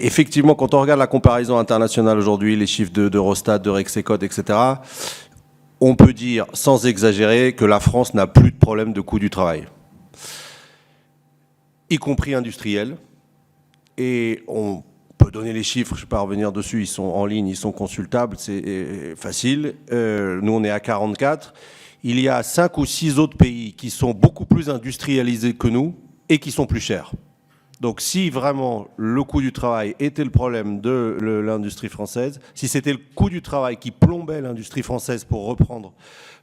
Effectivement, quand on regarde la comparaison internationale aujourd'hui, les chiffres d'Eurostat, de Rexecode, etc., on peut dire, sans exagérer, que la France n'a plus de problème de coût du travail, y compris industriel. Et on peut donner les chiffres, je ne vais pas revenir dessus, ils sont en ligne, ils sont consultables, c'est facile. Nous, on est à 44. Il y a 5 ou 6 autres pays qui sont beaucoup plus industrialisés que nous et qui sont plus chers. Donc si vraiment le coût du travail était le problème de l'industrie française, si c'était le coût du travail qui plombait l'industrie française, pour reprendre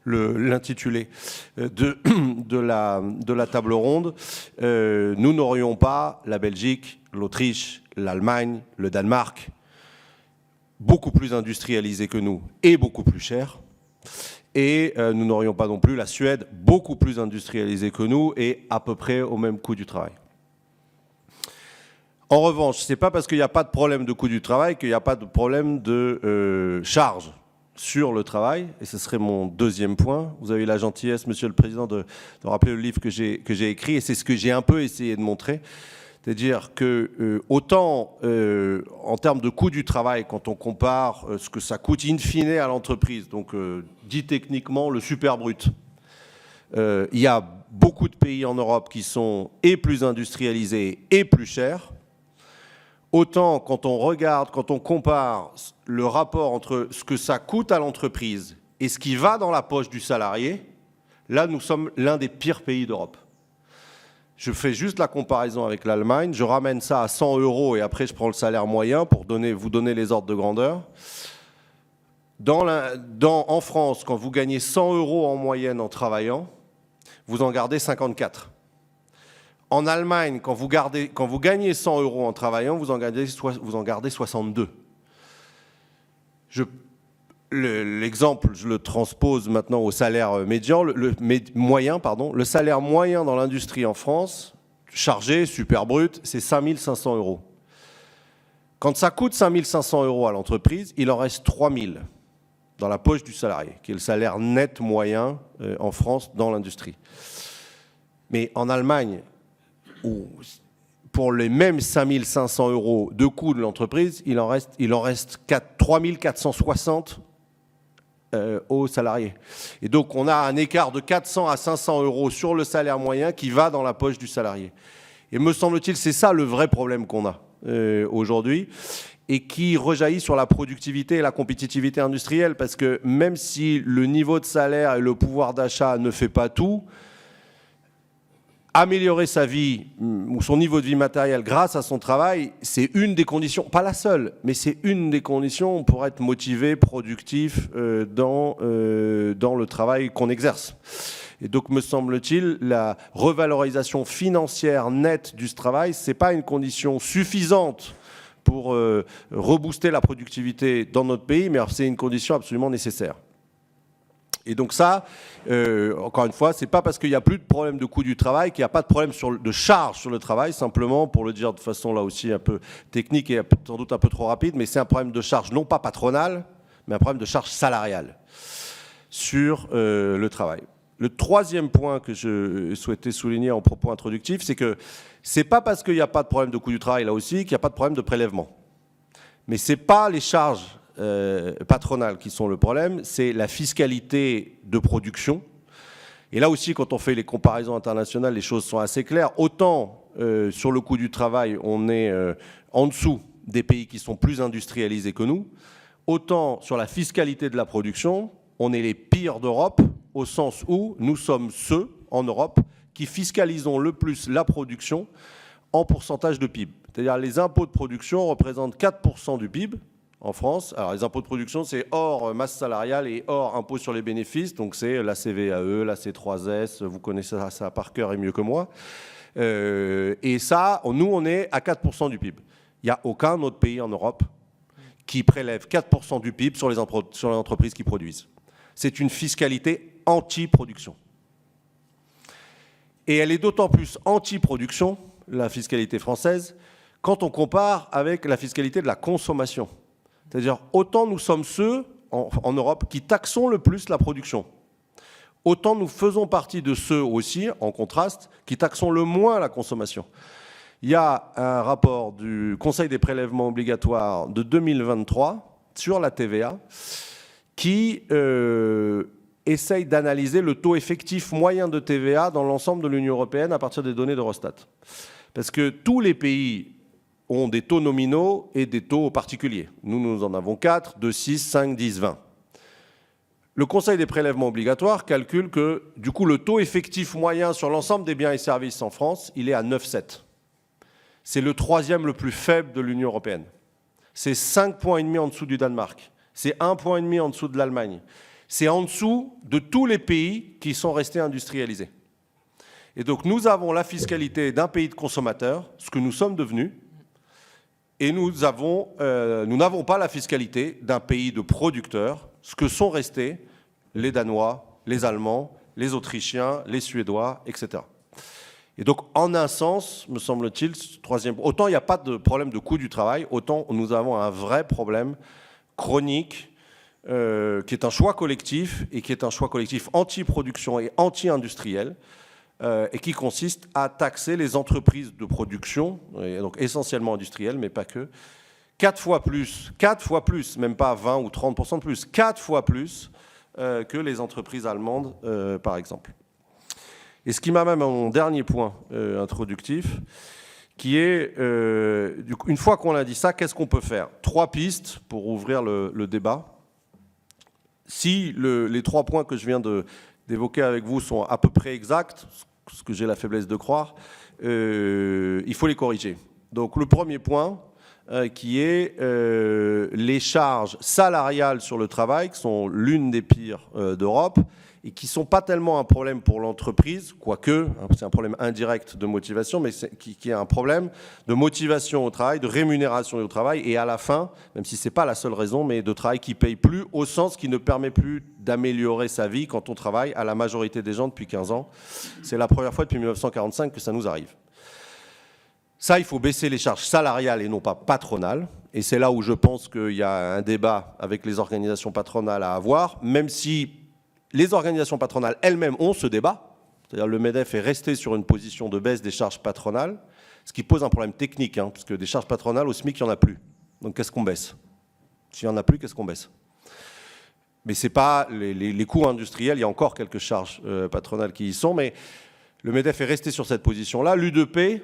l'intitulé de la table ronde, nous n'aurions pas la Belgique, l'Autriche, l'Allemagne, le Danemark, beaucoup plus industrialisés que nous et beaucoup plus chers. Et nous n'aurions pas non plus la Suède, beaucoup plus industrialisée que nous et à peu près au même coût du travail. En revanche, ce n'est pas parce qu'il n'y a pas de problème de coût du travail qu'il n'y a pas de problème de charge sur le travail. Et ce serait mon deuxième point. Vous avez eu la gentillesse, Monsieur le Président, de rappeler le livre que j'ai écrit. Et c'est ce que j'ai un peu essayé de montrer. C'est-à-dire que autant en termes de coût du travail, quand on compare ce que ça coûte in fine à l'entreprise, donc dit techniquement le super brut, il y a beaucoup de pays en Europe qui sont et plus industrialisés et plus chers. Autant quand on regarde, quand on compare le rapport entre ce que ça coûte à l'entreprise et ce qui va dans la poche du salarié, là nous sommes l'un des pires pays d'Europe. Je fais juste la comparaison avec l'Allemagne, je ramène ça à 100 € et après je prends le salaire moyen pour vous donner les ordres de grandeur. En France, quand vous gagnez 100 € en moyenne en travaillant, vous en gardez 54. En Allemagne, quand vous gagnez 100 € en travaillant, vous en gardez 62. L'exemple, je le transpose maintenant au salaire moyen. Le salaire moyen dans l'industrie en France, chargé, super brut, c'est 5 500 €. Quand ça coûte 5 500 € à l'entreprise, il en reste 3 000 dans la poche du salarié, qui est le salaire net moyen en France dans l'industrie. Mais en Allemagne, où pour les mêmes 5 500 € de coût de l'entreprise, il en reste 3 460 aux salariés. Et donc on a un écart de 400 à 500 € sur le salaire moyen qui va dans la poche du salarié. Et me semble-t-il, c'est ça le vrai problème qu'on a aujourd'hui et qui rejaillit sur la productivité et la compétitivité industrielle, parce que même si le niveau de salaire et le pouvoir d'achat ne fait pas tout, améliorer sa vie ou son niveau de vie matériel grâce à son travail, c'est une des conditions, pas la seule, mais c'est une des conditions pour être motivé, productif dans le travail qu'on exerce. Et donc, me semble-t-il, la revalorisation financière nette du travail, ce n'est pas une condition suffisante pour rebooster la productivité dans notre pays, mais c'est une condition absolument nécessaire. Et donc ça, encore une fois, c'est pas parce qu'il n'y a plus de problème de coût du travail qu'il n'y a pas de problème de charge sur le travail, simplement, pour le dire de façon là aussi un peu technique et sans doute un peu trop rapide, mais c'est un problème de charge non pas patronale, mais un problème de charge salariale sur le travail. Le troisième point que je souhaitais souligner en propos introductif, c'est que c'est pas parce qu'il n'y a pas de problème de coût du travail là aussi qu'il n'y a pas de problème de prélèvement. Mais c'est pas les charges patronales qui sont le problème, c'est la fiscalité de production. Et là aussi, quand on fait les comparaisons internationales, les choses sont assez claires. Autant sur le coût du travail, on est en dessous des pays qui sont plus industrialisés que nous, autant sur la fiscalité de la production, on est les pires d'Europe, au sens où nous sommes ceux, en Europe, qui fiscalisons le plus la production en pourcentage de PIB. C'est-à-dire les impôts de production représentent 4% du PIB, en France. Alors les impôts de production, c'est hors masse salariale et hors impôt sur les bénéfices, donc c'est la CVAE, la C3S, vous connaissez ça par cœur et mieux que moi. Et ça, nous, on est à 4% du PIB. Il n'y a aucun autre pays en Europe qui prélève 4% du PIB sur les entreprises qui produisent. C'est une fiscalité anti-production. Et elle est d'autant plus anti-production, la fiscalité française, quand on compare avec la fiscalité de la consommation. C'est-à-dire, autant nous sommes ceux, en Europe, qui taxons le plus la production. Autant nous faisons partie de ceux aussi, en contraste, qui taxons le moins la consommation. Il y a un rapport du Conseil des prélèvements obligatoires de 2023 sur la TVA qui essaye d'analyser le taux effectif moyen de TVA dans l'ensemble de l'Union européenne à partir des données d'Eurostat. Parce que tous les pays ont des taux nominaux et des taux particuliers. Nous en avons 4, 2, 6, 5, 10, 20. Le Conseil des prélèvements obligatoires calcule que, du coup, le taux effectif moyen sur l'ensemble des biens et services en France, il est à 9,7. C'est le troisième le plus faible de l'Union européenne. C'est 5,5 points en dessous du Danemark. C'est 1,5 point en dessous de l'Allemagne. C'est en dessous de tous les pays qui sont restés industrialisés. Et donc, nous avons la fiscalité d'un pays de consommateurs, ce que nous sommes devenus, et nous n'avons pas la fiscalité d'un pays de producteurs, ce que sont restés les Danois, les Allemands, les Autrichiens, les Suédois, etc. Et donc, en un sens, me semble-t-il, autant il n'y a pas de problème de coût du travail, autant nous avons un vrai problème chronique, qui est un choix collectif, et qui est un choix collectif anti-production et anti-industriel, et qui consiste à taxer les entreprises de production, et donc essentiellement industrielles, mais pas que, 4 fois plus, même pas 20 ou 30% de plus, 4 fois plus que les entreprises allemandes, par exemple. Et ce qui m'amène à mon dernier point introductif, qui est, une fois qu'on a dit ça, qu'est-ce qu'on peut faire? 3 pistes pour ouvrir le débat. Si les 3 points que je viens d'évoquer avec vous sont à peu près exacts, ce que j'ai la faiblesse de croire, il faut les corriger. Donc le premier point, qui est les charges salariales sur le travail, qui sont l'une des pires d'Europe, et qui ne sont pas tellement un problème pour l'entreprise, quoique, c'est un problème indirect de motivation, mais qui est un problème de motivation au travail, de rémunération au travail, et à la fin, même si ce n'est pas la seule raison, mais de travail qui ne paye plus, au sens qui ne permet plus d'améliorer sa vie quand on travaille à la majorité des gens depuis 15 ans. C'est la première fois depuis 1945 que ça nous arrive. Ça, il faut baisser les charges salariales et non pas patronales. Et c'est là où je pense qu'il y a un débat avec les organisations patronales à avoir, même si les organisations patronales elles-mêmes ont ce débat. C'est-à-dire le MEDEF est resté sur une position de baisse des charges patronales, ce qui pose un problème technique, puisque des charges patronales au SMIC, il n'y en a plus. Donc qu'est-ce qu'on baisse? S'il n'y en a plus, qu'est-ce qu'on baisse? Mais ce n'est pas les coûts industriels, il y a encore quelques charges patronales qui y sont, mais le MEDEF est resté sur cette position-là. L'UDP,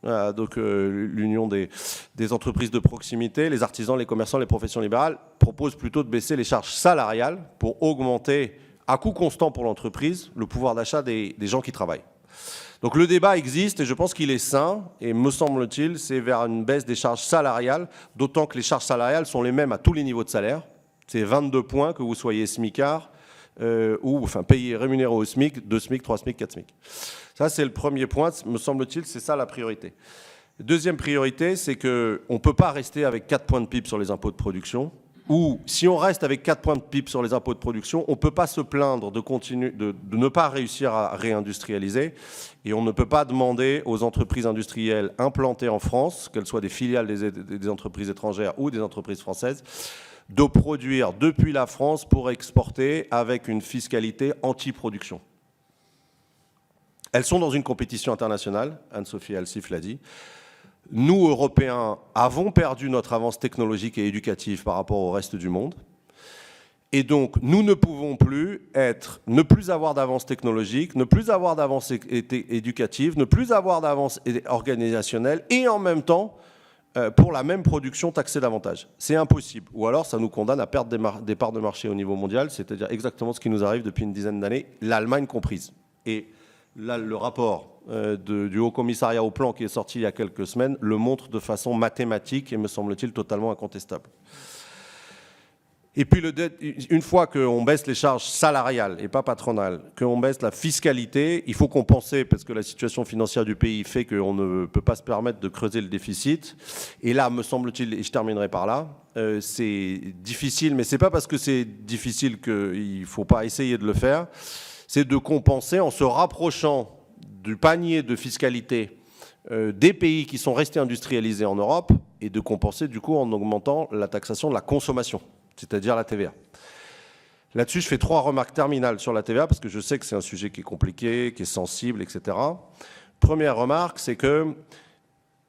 donc l'Union des entreprises de proximité, les artisans, les commerçants, les professions libérales, propose plutôt de baisser les charges salariales pour augmenter, à coût constant pour l'entreprise, le pouvoir d'achat des gens qui travaillent. Donc le débat existe et je pense qu'il est sain, et me semble-t-il, c'est vers une baisse des charges salariales, d'autant que les charges salariales sont les mêmes à tous les niveaux de salaire. C'est 22 points que vous soyez smicard, ou enfin payé, rémunéré au SMIC, 2 SMIC, 3 SMIC, 4 SMIC. Ça, c'est le premier point, me semble-t-il, c'est ça la priorité. Deuxième priorité, c'est qu'on ne peut pas rester avec 4 points de PIB sur les impôts de production, ou si on reste avec 4 points de PIB sur les impôts de production, on ne peut pas se plaindre de ne pas réussir à réindustrialiser, et on ne peut pas demander aux entreprises industrielles implantées en France, qu'elles soient des filiales des entreprises étrangères ou des entreprises françaises, de produire depuis la France pour exporter avec une fiscalité anti-production. Elles sont dans une compétition internationale, Anne-Sophie Alsif l'a dit. Nous, Européens, avons perdu notre avance technologique et éducative par rapport au reste du monde. Et donc, nous ne pouvons plus ne plus avoir d'avance technologique, ne plus avoir d'avance éducative, ne plus avoir d'avance organisationnelle et en même temps, pour la même production, taxer davantage. C'est impossible. Ou alors, ça nous condamne à perdre des parts de marché au niveau mondial, c'est-à-dire exactement ce qui nous arrive depuis une dizaine d'années, l'Allemagne comprise. Et là, le rapport du Haut Commissariat au Plan qui est sorti il y a quelques semaines le montre de façon mathématique et, me semble-t-il, totalement incontestable. Et puis, une fois qu'on baisse les charges salariales et pas patronales, qu'on baisse la fiscalité, il faut compenser parce que la situation financière du pays fait qu'on ne peut pas se permettre de creuser le déficit. Et là, me semble-t-il, et je terminerai par là, c'est difficile, mais ce n'est pas parce que c'est difficile qu'il ne faut pas essayer de le faire, c'est de compenser en se rapprochant du panier de fiscalité des pays qui sont restés industrialisés en Europe et de compenser du coup en augmentant la taxation de la consommation, c'est-à-dire la TVA. Là-dessus, je fais 3 remarques terminales sur la TVA parce que je sais que c'est un sujet qui est compliqué, qui est sensible, etc. Première remarque, c'est que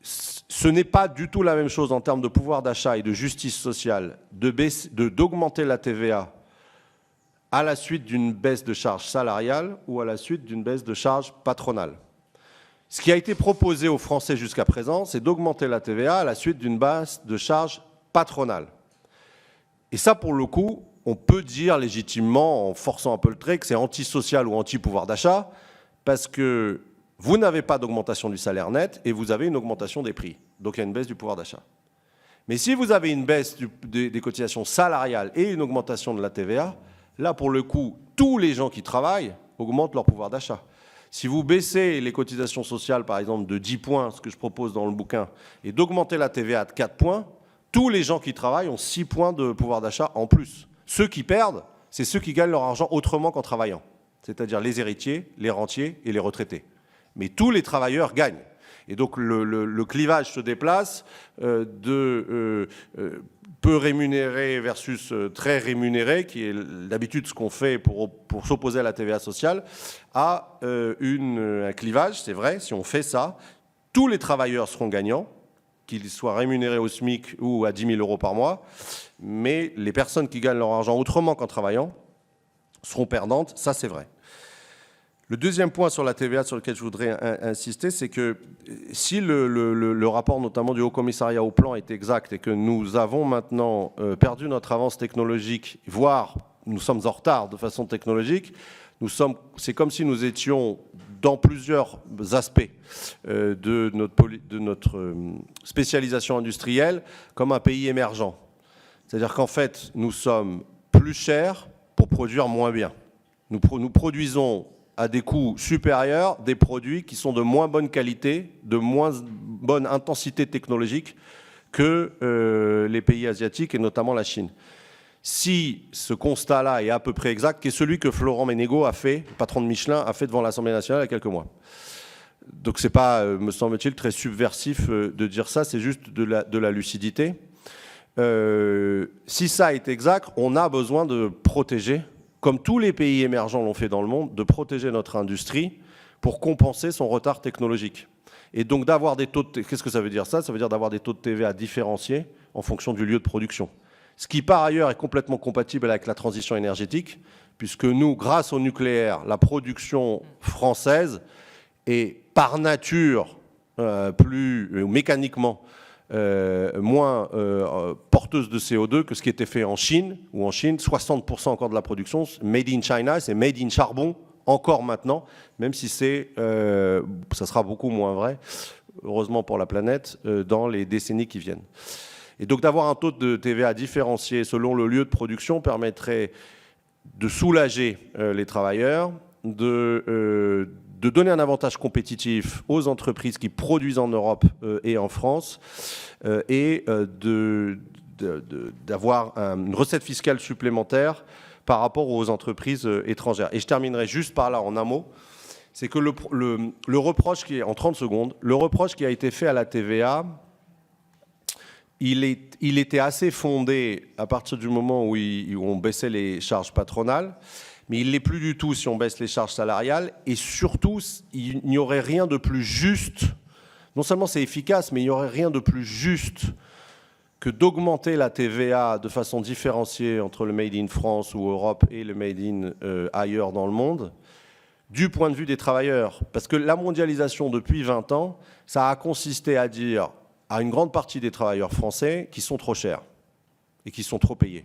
Ce n'est pas du tout la même chose en termes de pouvoir d'achat et de justice sociale d'augmenter la TVA à la suite d'une baisse de charges salariales ou à la suite d'une baisse de charges patronales. Ce qui a été proposé aux Français jusqu'à présent, c'est d'augmenter la TVA à la suite d'une baisse de charges patronales. Et ça, pour le coup, on peut dire légitimement, en forçant un peu le trait, que c'est antisocial ou anti-pouvoir d'achat, parce que vous n'avez pas d'augmentation du salaire net et vous avez une augmentation des prix. Donc il y a une baisse du pouvoir d'achat. Mais si vous avez une baisse des cotisations salariales et une augmentation de la TVA, là, pour le coup, tous les gens qui travaillent augmentent leur pouvoir d'achat. Si vous baissez les cotisations sociales, par exemple, de 10 points, ce que je propose dans le bouquin, et d'augmenter la TVA de 4 points, tous les gens qui travaillent ont 6 points de pouvoir d'achat en plus. Ceux qui perdent, c'est ceux qui gagnent leur argent autrement qu'en travaillant, c'est-à-dire les héritiers, les rentiers et les retraités. Mais tous les travailleurs gagnent. Et donc le clivage se déplace de peu rémunéré versus très rémunéré, qui est d'habitude ce qu'on fait pour s'opposer à la TVA sociale, à un clivage, c'est vrai, si on fait ça, tous les travailleurs seront gagnants, qu'ils soient rémunérés au SMIC ou à 10 000 € par mois, mais les personnes qui gagnent leur argent autrement qu'en travaillant seront perdantes, ça c'est vrai. Le deuxième point sur la TVA sur lequel je voudrais insister, c'est que si le rapport notamment du Haut Commissariat au Plan est exact et que nous avons maintenant perdu notre avance technologique, voire nous sommes en retard de façon technologique, c'est comme si nous étions dans plusieurs aspects de notre spécialisation industrielle comme un pays émergent. C'est-à-dire qu'en fait, nous sommes plus chers pour produire moins bien. Nous produisons à des coûts supérieurs des produits qui sont de moins bonne qualité, de moins bonne intensité technologique que les pays asiatiques et notamment la Chine. Si ce constat-là est à peu près exact, qui est celui que Florent Menegaux a fait, patron de Michelin, a fait devant l'Assemblée nationale il y a quelques mois. Donc ce n'est pas, me semble-t-il, très subversif de dire ça, c'est juste de la lucidité. Si ça est exact, on a besoin de protéger, comme tous les pays émergents l'ont fait dans le monde, de protéger notre industrie pour compenser son retard technologique. Et donc d'avoir des taux de... Qu'est-ce que ça veut dire ça? Ça veut dire d'avoir des taux de TVA différenciés en fonction du lieu de production. Ce qui, par ailleurs, est complètement compatible avec la transition énergétique, puisque nous, grâce au nucléaire, la production française est par nature mécaniquement moins porteuse de CO2 que ce qui était fait en Chine, où en Chine, 60% encore de la production, made in China, c'est made in charbon, encore maintenant, même si ça sera beaucoup moins vrai, heureusement pour la planète, dans les décennies qui viennent. Et donc d'avoir un taux de TVA différencié selon le lieu de production permettrait de soulager les travailleurs, de donner un avantage compétitif aux entreprises qui produisent en Europe et en France, et d'avoir une recette fiscale supplémentaire par rapport aux entreprises étrangères. Et je terminerai juste par là en un mot, c'est que le reproche qui est, en 30 secondes, le reproche qui a été fait à la TVA, il était assez fondé à partir du moment où on baissait les charges patronales, mais il ne l'est plus du tout si on baisse les charges salariales, et surtout, il n'y aurait rien de plus juste, non seulement c'est efficace, mais il n'y aurait rien de plus juste que d'augmenter la TVA de façon différenciée entre le Made in France ou Europe et le Made in ailleurs dans le monde, du point de vue des travailleurs. Parce que la mondialisation depuis 20 ans, ça a consisté à dire à une grande partie des travailleurs français qui sont trop chers et qui sont trop payés.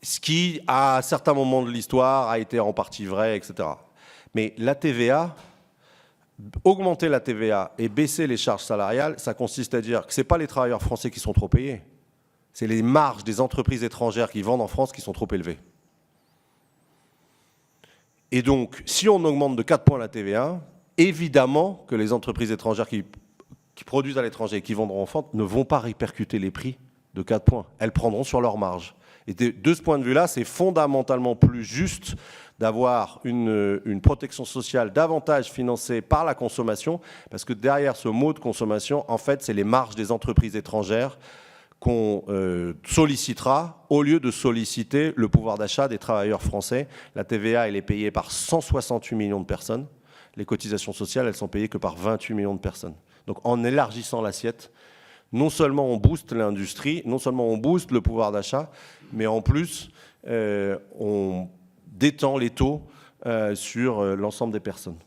Ce qui, à certains moments de l'histoire, a été en partie vrai, etc. Mais la TVA, augmenter la TVA et baisser les charges salariales, ça consiste à dire que ce n'est pas les travailleurs français qui sont trop payés, c'est les marges des entreprises étrangères qui vendent en France qui sont trop élevées. Et donc, si on augmente de 4 points la TVA, évidemment que les entreprises étrangères qui produisent à l'étranger et qui vendront en France ne vont pas répercuter les prix de 4 points. Elles prendront sur leur marge. Et de ce point de vue-là, c'est fondamentalement plus juste d'avoir une protection sociale davantage financée par la consommation, parce que derrière ce mot de consommation, en fait, c'est les marges des entreprises étrangères qu'on sollicitera au lieu de solliciter le pouvoir d'achat des travailleurs français. La TVA, elle est payée par 168 millions de personnes. les cotisations sociales, elles sont payées que par 28 millions de personnes. Donc en élargissant l'assiette, non seulement on booste l'industrie, non seulement on booste le pouvoir d'achat, mais en plus, on détend les taux sur l'ensemble des personnes.